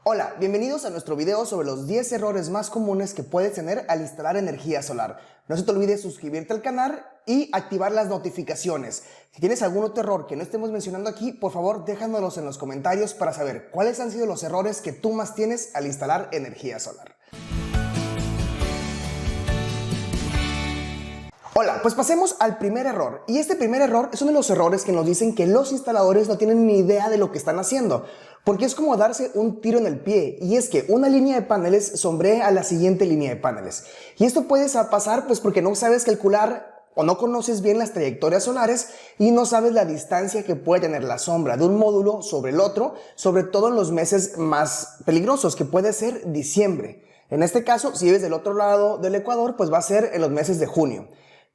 Hola, bienvenidos a nuestro video sobre los 10 errores más comunes que puedes tener al instalar energía solar. No se te olvide suscribirte al canal y activar las notificaciones. Si tienes algún otro error que no estemos mencionando aquí, por favor déjanoslos en los comentarios para saber cuáles han sido los errores que tú más tienes al instalar energía solar. Hola, pues pasemos al primer error. Y este primer error es uno de los errores que nos dicen que los instaladores no tienen ni idea de lo que están haciendo. Porque es como darse un tiro en el pie. Y es que una línea de paneles sombrea a la siguiente línea de paneles. Y esto puede pasar pues porque no sabes calcular o no conoces bien las trayectorias solares y no sabes la distancia que puede tener la sombra de un módulo sobre el otro, sobre todo en los meses más peligrosos, que puede ser diciembre. En este caso, si vives del otro lado del Ecuador, pues va a ser en los meses de junio.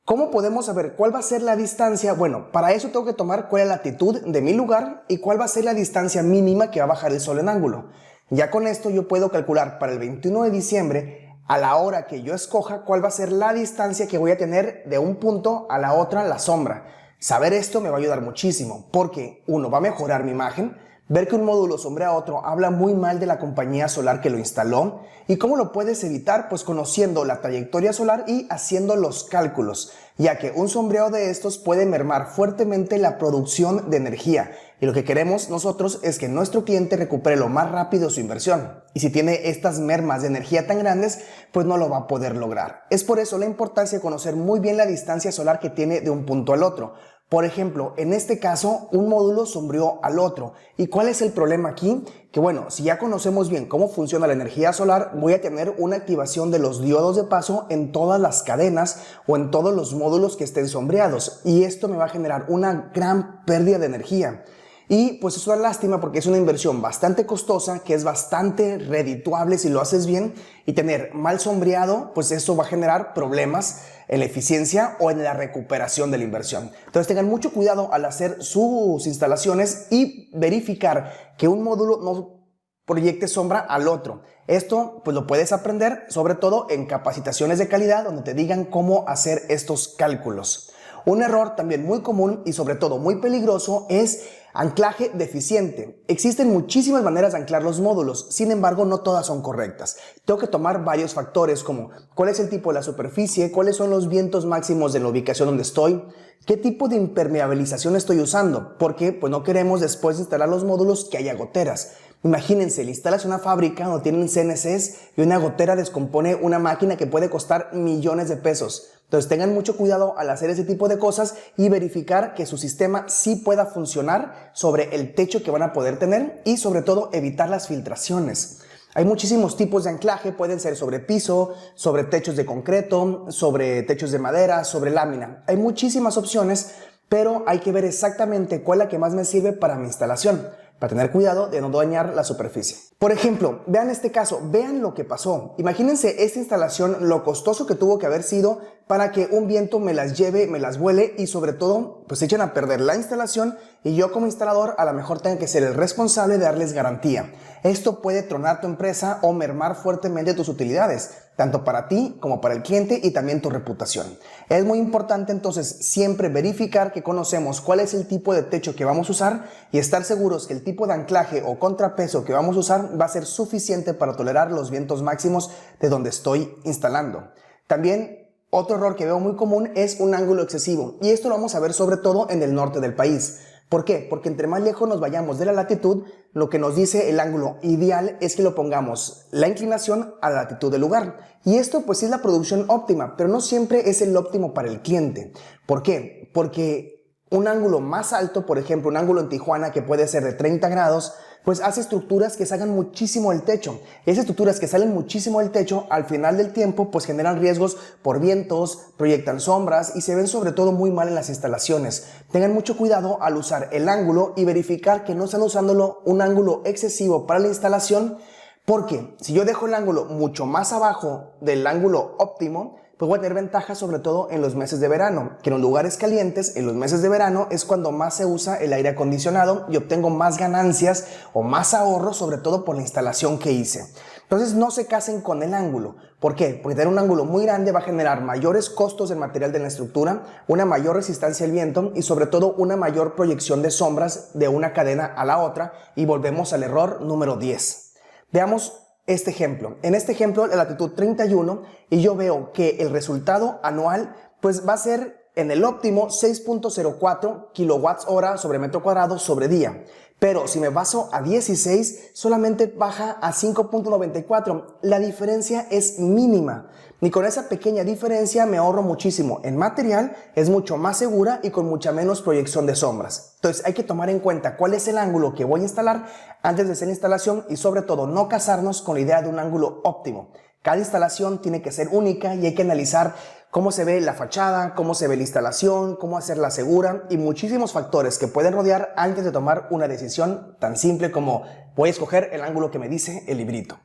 ¿Cómo podemos saber cuál va a ser la distancia? Bueno, para eso tengo que tomar cuál es la latitud de mi lugar y cuál va a ser la distancia mínima que va a bajar el sol en ángulo. Ya con esto yo puedo calcular para el 21 de diciembre, a la hora que yo escoja, cuál va a ser la distancia que voy a tener de un punto a la otra, la sombra. Saber esto me va a ayudar muchísimo porque, uno, va a mejorar mi imagen. Ver que un módulo sombrea a otro habla muy mal de la compañía solar que lo instaló. ¿Y cómo lo puedes evitar? Pues conociendo la trayectoria solar y haciendo los cálculos, ya que un sombreado de estos puede mermar fuertemente la producción de energía. Y lo que queremos nosotros es que nuestro cliente recupere lo más rápido su inversión. Y si tiene estas mermas de energía tan grandes, pues no lo va a poder lograr. Es por eso la importancia de conocer muy bien la distancia solar que tiene de un punto al otro. Por ejemplo, en este caso, un módulo sombreó al otro. ¿Y cuál es el problema aquí? Que bueno, si ya conocemos bien cómo funciona la energía solar, voy a tener una activación de los diodos de paso en todas las cadenas o en todos los módulos que estén sombreados. Y esto me va a generar una gran pérdida de energía. Y pues es una lástima porque es una inversión bastante costosa, que es bastante redituable si lo haces bien, y tener mal sombreado, pues eso va a generar problemas en la eficiencia o en la recuperación de la inversión. Entonces tengan mucho cuidado al hacer sus instalaciones y verificar que un módulo no proyecte sombra al otro. Esto pues lo puedes aprender sobre todo en capacitaciones de calidad donde te digan cómo hacer estos cálculos. Un error también muy común y sobre todo muy peligroso es anclaje deficiente. Existen muchísimas maneras de anclar los módulos, sin embargo no todas son correctas. Tengo que tomar varios factores como cuál es el tipo de la superficie, cuáles son los vientos máximos de la ubicación donde estoy, qué tipo de impermeabilización estoy usando, porque pues no queremos después de instalar los módulos que haya goteras. Imagínense, le instalas una fábrica donde tienen CNCs y una gotera descompone una máquina que puede costar millones de pesos. Entonces tengan mucho cuidado al hacer ese tipo de cosas y verificar que su sistema sí pueda funcionar sobre el techo que van a poder tener y sobre todo evitar las filtraciones. Hay muchísimos tipos de anclaje, pueden ser sobre piso, sobre techos de concreto, sobre techos de madera, sobre lámina. Hay muchísimas opciones, pero hay que ver exactamente cuál es la que más me sirve para mi instalación, para tener cuidado de no dañar la superficie. Por ejemplo, vean este caso, vean lo que pasó. Imagínense esta instalación, lo costoso que tuvo que haber sido para que un viento me las lleve, me las vuele y sobre todo, pues echen a perder la instalación y yo como instalador a lo mejor tenga que ser el responsable de darles garantía. Esto puede tronar tu empresa o mermar fuertemente tus utilidades, tanto para ti como para el cliente y también tu reputación. Es muy importante entonces siempre verificar que conocemos cuál es el tipo de techo que vamos a usar y estar seguros que el tipo de anclaje o contrapeso que vamos a usar va a ser suficiente para tolerar los vientos máximos de donde estoy instalando. También otro error que veo muy común es un ángulo excesivo y esto lo vamos a ver sobre todo en el norte del país. ¿Por qué? Porque entre más lejos nos vayamos de la latitud, lo que nos dice el ángulo ideal es que lo pongamos la inclinación a la latitud del lugar. Y esto pues es la producción óptima, pero no siempre es el óptimo para el cliente. ¿Por qué? Porque un ángulo más alto, por ejemplo, un ángulo en Tijuana que puede ser de 30 grados, pues hace estructuras que salgan muchísimo del techo. Esas estructuras que salen muchísimo del techo, al final del tiempo, pues generan riesgos por vientos, proyectan sombras y se ven sobre todo muy mal en las instalaciones. Tengan mucho cuidado al usar el ángulo y verificar que no están usándolo un ángulo excesivo para la instalación, porque si yo dejo el ángulo mucho más abajo del ángulo óptimo, pues voy a tener ventajas sobre todo en los meses de verano, que en los lugares calientes, en los meses de verano, es cuando más se usa el aire acondicionado y obtengo más ganancias o más ahorro, sobre todo por la instalación que hice. Entonces no se casen con el ángulo. ¿Por qué? Porque tener un ángulo muy grande va a generar mayores costos del material de la estructura, una mayor resistencia al viento y sobre todo una mayor proyección de sombras de una cadena a la otra y volvemos al error número 10. Veamos este ejemplo. En este ejemplo, la latitud 31, y yo veo que el resultado anual pues va a ser en el óptimo 6.04 kilowatts hora sobre metro cuadrado sobre día. Pero si me baso a 16, solamente baja a 5.94. La diferencia es mínima. Y con esa pequeña diferencia me ahorro muchísimo en material, es mucho más segura y con mucha menos proyección de sombras. Entonces hay que tomar en cuenta cuál es el ángulo que voy a instalar antes de hacer la instalación y sobre todo no casarnos con la idea de un ángulo óptimo. Cada instalación tiene que ser única y hay que analizar cómo se ve la fachada, cómo se ve la instalación, cómo hacerla segura y muchísimos factores que pueden rodear antes de tomar una decisión tan simple como voy a escoger el ángulo que me dice el librito.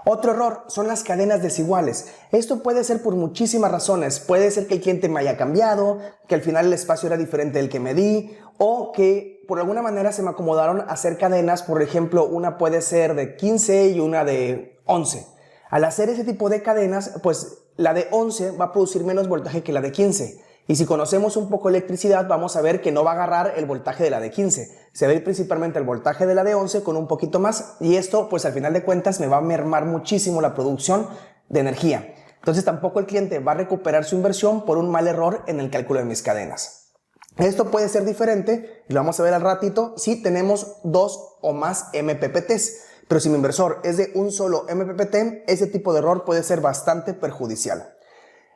Otro error son las cadenas desiguales. Esto puede ser por muchísimas razones. Puede ser que el cliente me haya cambiado, que al final el espacio era diferente del que me di o que por alguna manera se me acomodaron a hacer cadenas. Por ejemplo, una puede ser de 15 y una de 11. Al hacer ese tipo de cadenas, pues la de 11 va a producir menos voltaje que la de 15. Y si conocemos un poco electricidad, vamos a ver que no va a agarrar el voltaje de la de 15. Se ve principalmente el voltaje de la de 11 con un poquito más. Y esto, pues al final de cuentas, me va a mermar muchísimo la producción de energía. Entonces tampoco el cliente va a recuperar su inversión por un mal error en el cálculo de mis cadenas. Esto puede ser diferente, y lo vamos a ver al ratito, si tenemos 2 o más MPPTs. Pero si mi inversor es de un solo MPPT, ese tipo de error puede ser bastante perjudicial.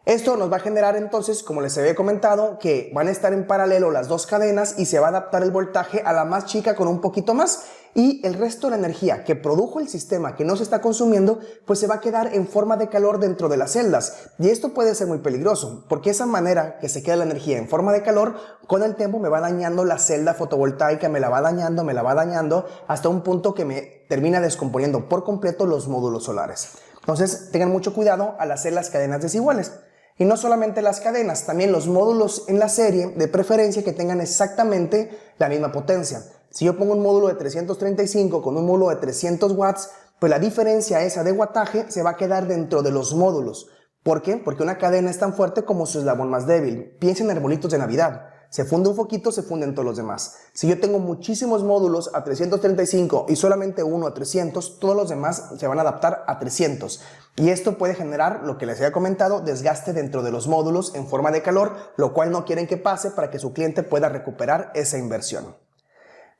Esto nos va a generar entonces, como les había comentado, que van a estar en paralelo las dos cadenas y se va a adaptar el voltaje a la más chica con un poquito más y el resto de la energía que produjo el sistema que no se está consumiendo pues se va a quedar en forma de calor dentro de las celdas y esto puede ser muy peligroso porque esa manera que se queda la energía en forma de calor con el tiempo me va dañando la celda fotovoltaica, me la va dañando hasta un punto que me termina descomponiendo por completo los módulos solares. Entonces tengan mucho cuidado al hacer las cadenas desiguales. Y no solamente las cadenas, también los módulos en la serie, de preferencia que tengan exactamente la misma potencia. Si yo pongo un módulo de 335 con un módulo de 300 watts, pues la diferencia esa de wattaje se va a quedar dentro de los módulos. ¿Por qué? Porque una cadena es tan fuerte como su eslabón más débil. Piensen en arbolitos de Navidad. Se funde un foquito, se funden todos los demás. Si yo tengo muchísimos módulos a 335 y solamente uno a 300, todos los demás se van a adaptar a 300. Y esto puede generar, lo que les había comentado, desgaste dentro de los módulos en forma de calor, lo cual no quieren que pase para que su cliente pueda recuperar esa inversión.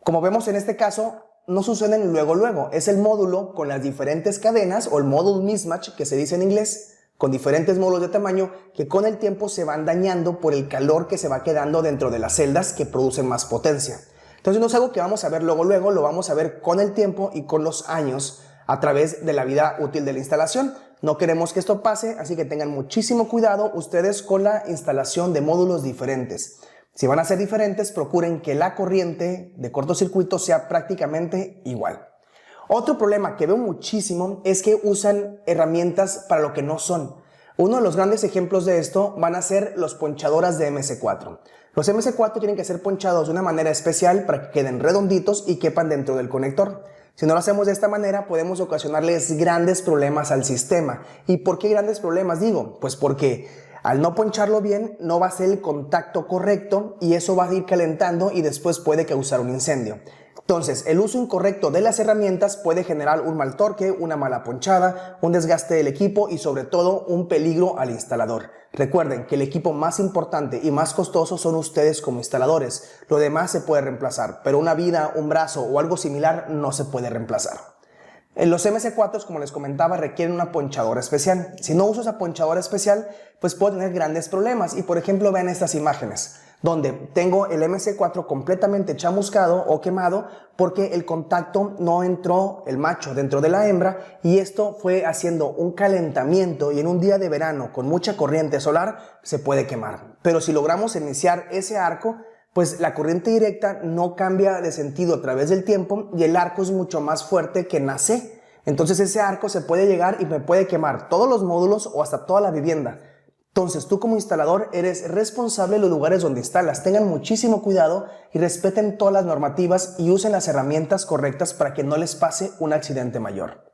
Como vemos en este caso, no suceden luego. Es el módulo con las diferentes cadenas o el module mismatch que se dice en inglés, con diferentes módulos de tamaño que con el tiempo se van dañando por el calor que se va quedando dentro de las celdas que producen más potencia. Entonces no es algo que vamos a ver luego, lo vamos a ver con el tiempo y con los años a través de la vida útil de la instalación. No queremos que esto pase, así que tengan muchísimo cuidado ustedes con la instalación de módulos diferentes. Si van a ser diferentes, procuren que la corriente de cortocircuito sea prácticamente igual. Otro problema que veo muchísimo es que usan herramientas para lo que no son. Uno de los grandes ejemplos de esto van a ser los ponchadoras de MC4. Los MC4 tienen que ser ponchados de una manera especial para que queden redonditos y quepan dentro del conector. Si no lo hacemos de esta manera, podemos ocasionarles grandes problemas al sistema. ¿Y por qué grandes problemas digo? Pues porque al no poncharlo bien, no va a ser el contacto correcto y eso va a ir calentando y después puede causar un incendio. Entonces, el uso incorrecto de las herramientas puede generar un mal torque, una mala ponchada, un desgaste del equipo y sobre todo un peligro al instalador. Recuerden que el equipo más importante y más costoso son ustedes como instaladores. Lo demás se puede reemplazar, pero una vida, un brazo o algo similar no se puede reemplazar. Los MC4, como les comentaba, requieren una ponchadora especial. Si no uso esa ponchadora especial, pues puedo tener grandes problemas. Y por ejemplo, vean estas imágenes, donde tengo el MC4 completamente chamuscado o quemado porque el contacto no entró el macho dentro de la hembra y esto fue haciendo un calentamiento y en un día de verano con mucha corriente solar se puede quemar. Pero si logramos iniciar ese arco, pues la corriente directa no cambia de sentido a través del tiempo y el arco es mucho más fuerte que nace. Entonces ese arco se puede llegar y me puede quemar todos los módulos o hasta toda la vivienda. Entonces tú como instalador eres responsable de los lugares donde instalas. Tengan muchísimo cuidado y respeten todas las normativas y usen las herramientas correctas para que no les pase un accidente mayor.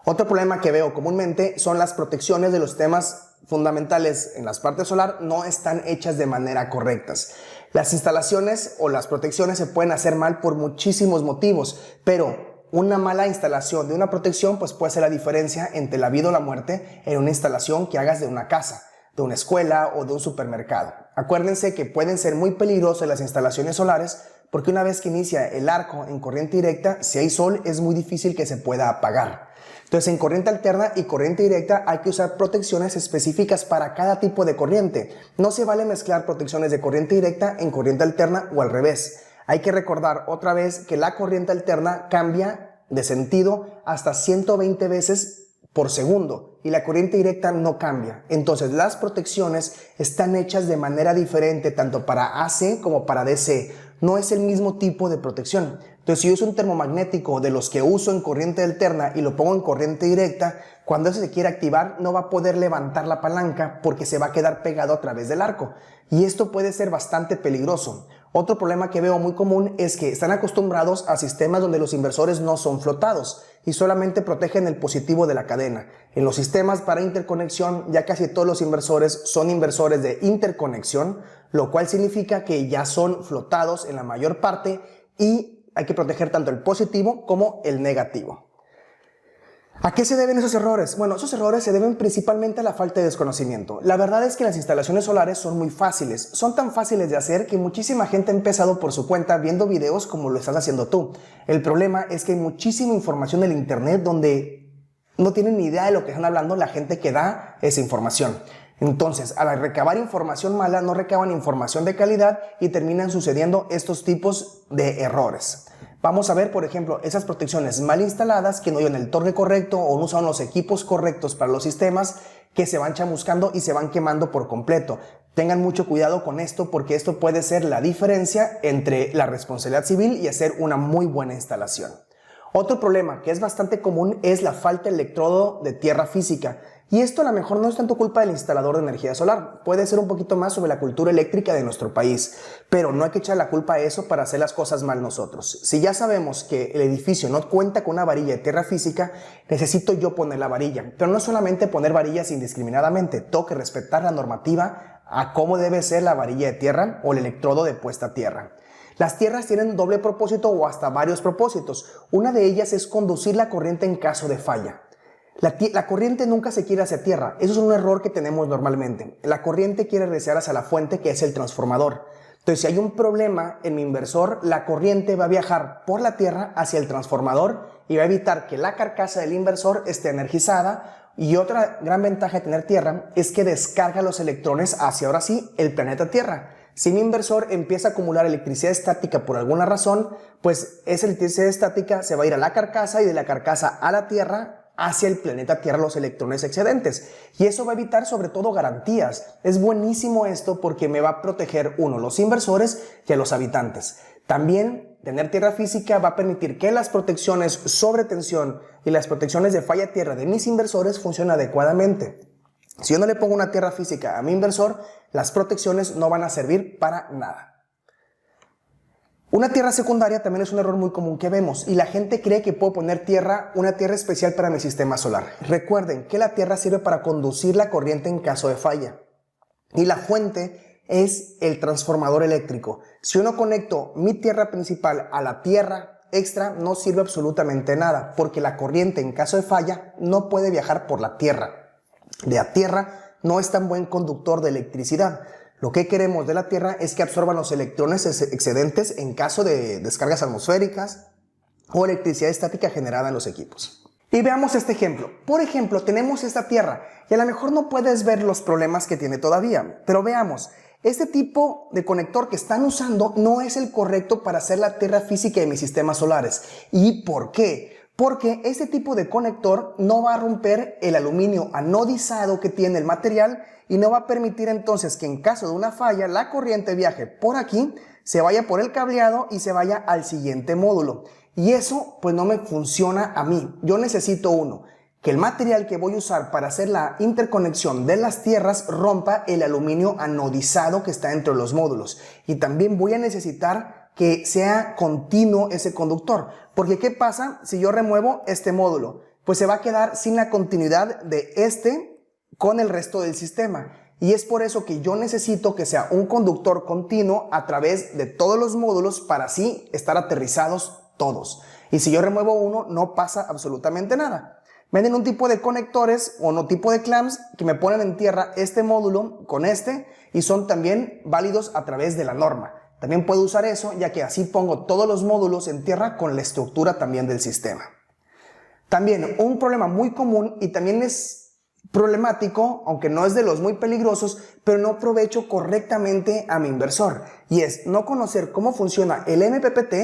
Otro problema que veo comúnmente son las protecciones de los temas fundamentales en las partes solar no están hechas de manera correctas. Las instalaciones o las protecciones se pueden hacer mal por muchísimos motivos, pero una mala instalación de una protección pues puede ser la diferencia entre la vida o la muerte en una instalación que hagas de una casa, de una escuela o de un supermercado. Acuérdense que pueden ser muy peligrosas las instalaciones solares porque una vez que inicia el arco en corriente directa, si hay sol es muy difícil que se pueda apagar. Entonces en corriente alterna y corriente directa hay que usar protecciones específicas para cada tipo de corriente. No se vale mezclar protecciones de corriente directa en corriente alterna o al revés. Hay que recordar otra vez que la corriente alterna cambia de sentido hasta 120 veces por segundo y la corriente directa no cambia. Entonces las protecciones están hechas de manera diferente tanto para AC como para DC. No es el mismo tipo de protección. Entonces si yo uso un termomagnético de los que uso en corriente alterna y lo pongo en corriente directa, cuando eso se quiere activar no va a poder levantar la palanca porque se va a quedar pegado a través del arco. Y esto puede ser bastante peligroso. Otro problema que veo muy común es que están acostumbrados a sistemas donde los inversores no son flotados y solamente protegen el positivo de la cadena. En los sistemas para interconexión ya casi todos los inversores son inversores de interconexión, lo cual significa que ya son flotados en la mayor parte y hay que proteger tanto el positivo como el negativo. ¿A qué se deben esos errores? Bueno, esos errores se deben principalmente a la falta de desconocimiento. La verdad es que las instalaciones solares son muy fáciles. Son tan fáciles de hacer que muchísima gente ha empezado por su cuenta viendo videos como lo estás haciendo tú. El problema es que hay muchísima información en el internet donde no tienen ni idea de lo que están hablando la gente que da esa información. Entonces, al recabar información mala, no recaban información de calidad y terminan sucediendo estos tipos de errores. Vamos a ver, por ejemplo, esas protecciones mal instaladas que no llevan el torque correcto o no usan los equipos correctos para los sistemas que se van chamuscando y se van quemando por completo. Tengan mucho cuidado con esto porque esto puede ser la diferencia entre la responsabilidad civil y hacer una muy buena instalación. Otro problema que es bastante común es la falta de electrodo de tierra física. Y esto a lo mejor no es tanto culpa del instalador de energía solar, puede ser un poquito más sobre la cultura eléctrica de nuestro país, pero no hay que echar la culpa a eso para hacer las cosas mal nosotros. Si ya sabemos que el edificio no cuenta con una varilla de tierra física, necesito yo poner la varilla, pero no solamente poner varillas indiscriminadamente, tengo que respetar la normativa a cómo debe ser la varilla de tierra o el electrodo de puesta a tierra. Las tierras tienen doble propósito o hasta varios propósitos. Una de ellas es conducir la corriente en caso de falla. La corriente nunca se quiere hacia tierra, eso es un error que tenemos normalmente. La corriente quiere regresar hacia la fuente que es el transformador. Entonces si hay un problema en mi inversor, la corriente va a viajar por la tierra hacia el transformador y va a evitar que la carcasa del inversor esté energizada. Y otra gran ventaja de tener tierra es que descarga los electrones hacia ahora sí el planeta Tierra. Si mi inversor empieza a acumular electricidad estática por alguna razón, pues esa electricidad estática se va a ir a la carcasa y de la carcasa a la Tierra hacia el planeta Tierra los electrones excedentes. Y eso va a evitar sobre todo garantías. Es buenísimo esto porque me va a proteger uno, los inversores y a los habitantes. También tener tierra física va a permitir que las protecciones sobre tensión y las protecciones de falla tierra de mis inversores funcionen adecuadamente. Si yo no le pongo una tierra física a mi inversor, las protecciones no van a servir para nada. Una tierra secundaria también es un error muy común que vemos y la gente cree que puedo poner una tierra especial para mi sistema solar. Recuerden que la tierra sirve para conducir la corriente en caso de falla y la fuente es el transformador eléctrico. Si yo no conecto mi tierra principal a la tierra extra, no sirve absolutamente nada porque la corriente en caso de falla no puede viajar por la tierra. La tierra no es tan buen conductor de electricidad. Lo que queremos de la Tierra es que absorban los electrones excedentes en caso de descargas atmosféricas o electricidad estática generada en los equipos. Y veamos este ejemplo. Por ejemplo, tenemos esta Tierra y a lo mejor no puedes ver los problemas que tiene todavía, pero veamos. Este tipo de conector que están usando no es el correcto para hacer la tierra física de mis sistemas solares. ¿Y por qué? Porque este tipo de conector no va a romper el aluminio anodizado que tiene el material y no va a permitir entonces que en caso de una falla la corriente viaje por aquí, se vaya por el cableado y se vaya al siguiente módulo. Y eso pues no me funciona a mí. Yo necesito que el material que voy a usar para hacer la interconexión de las tierras rompa el aluminio anodizado que está entre los módulos. Y también voy a necesitar que sea continuo ese conductor. Porque ¿qué pasa si yo remuevo este módulo? Pues se va a quedar sin la continuidad de este con el resto del sistema. Y es por eso que yo necesito que sea un conductor continuo a través de todos los módulos para así estar aterrizados todos. Y si yo remuevo uno, no pasa absolutamente nada. Venden un tipo de conectores o no tipo de clamps que me ponen en tierra este módulo con este y son también válidos a través de la norma. También puedo usar eso, ya que así pongo todos los módulos en tierra con la estructura también del sistema. También un problema muy común y también es problemático, aunque no es de los muy peligrosos, pero no aprovecho correctamente a mi inversor, y es no conocer cómo funciona el MPPT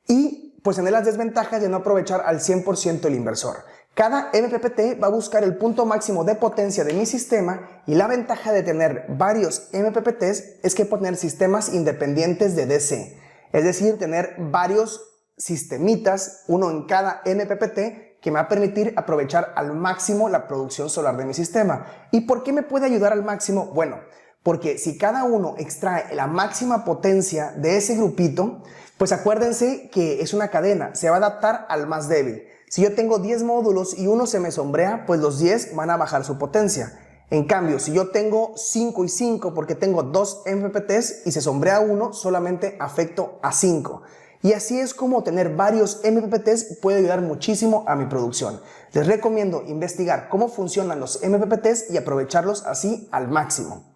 y pues tener las desventajas de no aprovechar al 100% el inversor. Cada MPPT va a buscar el punto máximo de potencia de mi sistema y la ventaja de tener varios MPPTs es que puedo tener sistemas independientes de DC, es decir, tener varios sistemitas, uno en cada MPPT, que me va a permitir aprovechar al máximo la producción solar de mi sistema. ¿Y por qué me puede ayudar al máximo? Bueno, porque si cada uno extrae la máxima potencia de ese grupito, pues acuérdense que es una cadena, se va a adaptar al más débil. Si yo tengo 10 módulos y uno se me sombrea, pues los 10 van a bajar su potencia. En cambio, si yo tengo 5 y 5 porque tengo 2 MPPTs y se sombrea uno, solamente afecto a 5. Y así es como tener varios MPPTs puede ayudar muchísimo a mi producción. Les recomiendo investigar cómo funcionan los MPPTs y aprovecharlos así al máximo.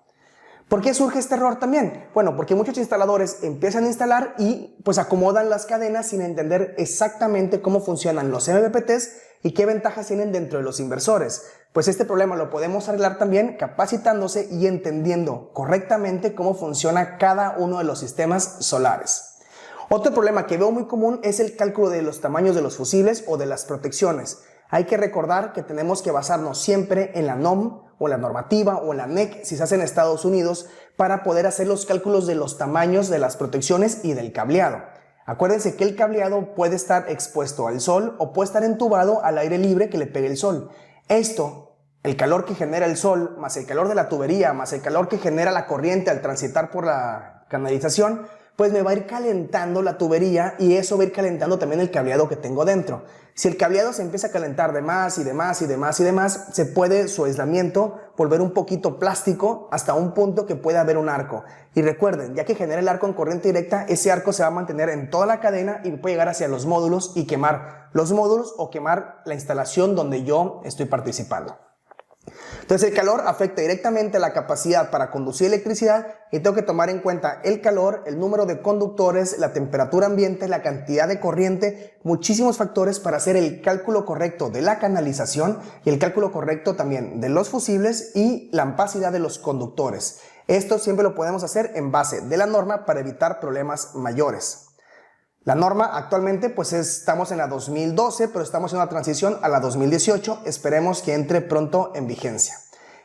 ¿Por qué surge este error también? Bueno, porque muchos instaladores empiezan a instalar y pues acomodan las cadenas sin entender exactamente cómo funcionan los MPPTs y qué ventajas tienen dentro de los inversores. Pues este problema lo podemos arreglar también capacitándose y entendiendo correctamente cómo funciona cada uno de los sistemas solares. Otro problema que veo muy común es el cálculo de los tamaños de los fusibles o de las protecciones. Hay que recordar que tenemos que basarnos siempre en la NOM o la normativa o en la NEC si se hace en Estados Unidos para poder hacer los cálculos de los tamaños de las protecciones y del cableado. Acuérdense que el cableado puede estar expuesto al sol o puede estar entubado al aire libre que le pegue el sol. Esto, el calor que genera el sol, más el calor de la tubería, más el calor que genera la corriente al transitar por la canalización, pues me va a ir calentando la tubería y eso va a ir calentando también el cableado que tengo dentro. Si el cableado se empieza a calentar de más y de más y de más y de más, se puede su aislamiento volver un poquito plástico hasta un punto que puede haber un arco. Y recuerden, ya que genera el arco en corriente directa, ese arco se va a mantener en toda la cadena y puede llegar hacia los módulos y quemar los módulos o quemar la instalación donde yo estoy participando. Entonces el calor afecta directamente a la capacidad para conducir electricidad y tengo que tomar en cuenta el calor, el número de conductores, la temperatura ambiente, la cantidad de corriente, muchísimos factores para hacer el cálculo correcto de la canalización y el cálculo correcto también de los fusibles y la ampacidad de los conductores. Esto siempre lo podemos hacer en base de la norma para evitar problemas mayores. La norma actualmente pues estamos en la 2012, pero estamos en una transición a la 2018, esperemos que entre pronto en vigencia.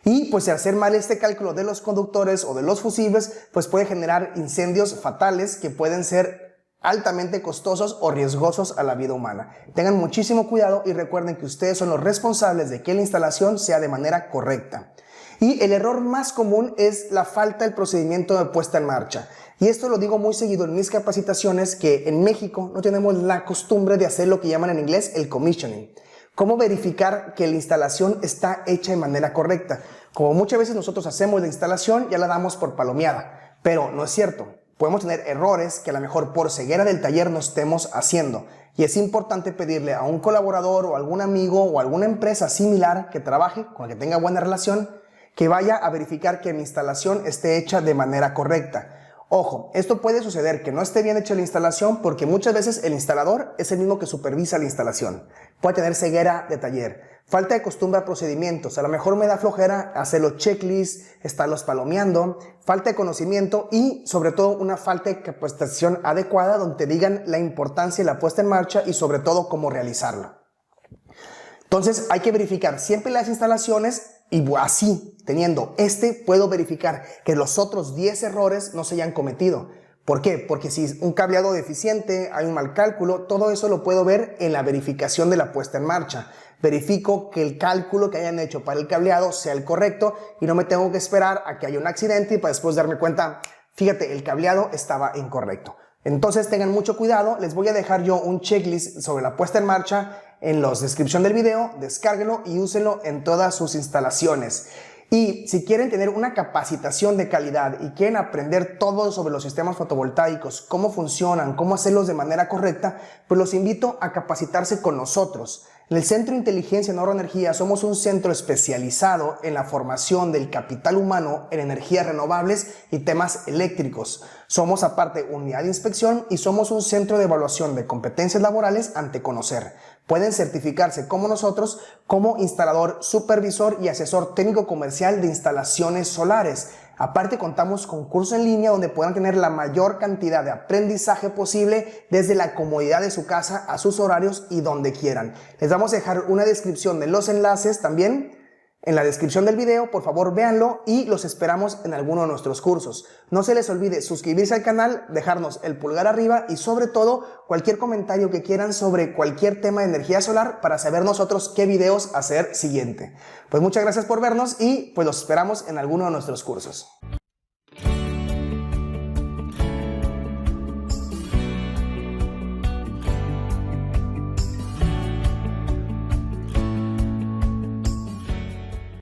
Y pues hacer mal este cálculo de los conductores o de los fusibles pues puede generar incendios fatales que pueden ser altamente costosos o riesgosos a la vida humana. Tengan muchísimo cuidado y recuerden que ustedes son los responsables de que la instalación sea de manera correcta. Y el error más común es la falta del procedimiento de puesta en marcha. Y esto lo digo muy seguido en mis capacitaciones, que en México no tenemos la costumbre de hacer lo que llaman en inglés el commissioning. ¿Cómo verificar que la instalación está hecha de manera correcta? Como muchas veces nosotros hacemos la instalación, ya la damos por palomeada, pero no es cierto. Podemos tener errores que a lo mejor por ceguera del taller no estemos haciendo. Y es importante pedirle a un colaborador o algún amigo o alguna empresa similar que trabaje, con la que tenga buena relación, que vaya a verificar que mi instalación esté hecha de manera correcta. Ojo, esto puede suceder que no esté bien hecha la instalación porque muchas veces el instalador es el mismo que supervisa la instalación. Puede tener ceguera de taller, falta de costumbre a procedimientos, a lo mejor me da flojera hacer los checklists, estarlos palomeando, falta de conocimiento y sobre todo una falta de capacitación adecuada donde te digan la importancia de la puesta en marcha y sobre todo cómo realizarla. Entonces hay que verificar siempre las instalaciones y así, teniendo puedo verificar que los otros 10 errores no se hayan cometido. ¿Por qué? Porque si es un cableado deficiente, hay un mal cálculo, todo eso lo puedo ver en la verificación de la puesta en marcha. Verifico que el cálculo que hayan hecho para el cableado sea el correcto y no me tengo que esperar a que haya un accidente y para después darme cuenta, fíjate, el cableado estaba incorrecto. Entonces tengan mucho cuidado, les voy a dejar yo un checklist sobre la puesta en marcha en la descripción del video, descárguenlo y úsenlo en todas sus instalaciones. Y si quieren tener una capacitación de calidad y quieren aprender todo sobre los sistemas fotovoltaicos, cómo funcionan, cómo hacerlos de manera correcta, pues los invito a capacitarse con nosotros. En el Centro de Inteligencia en Ahorro de Energía somos un centro especializado en la formación del capital humano en energías renovables y temas eléctricos. Somos aparte unidad de inspección y somos un centro de evaluación de competencias laborales ante Conocer. Pueden certificarse como nosotros como instalador, supervisor y asesor técnico comercial de instalaciones solares. Aparte contamos con cursos en línea donde puedan tener la mayor cantidad de aprendizaje posible desde la comodidad de su casa a sus horarios y donde quieran. Les vamos a dejar una descripción de los enlaces también en la descripción del video, por favor véanlo y los esperamos en alguno de nuestros cursos. No se les olvide suscribirse al canal, dejarnos el pulgar arriba y sobre todo cualquier comentario que quieran sobre cualquier tema de energía solar para saber nosotros qué videos hacer siguiente. Pues muchas gracias por vernos y pues los esperamos en alguno de nuestros cursos.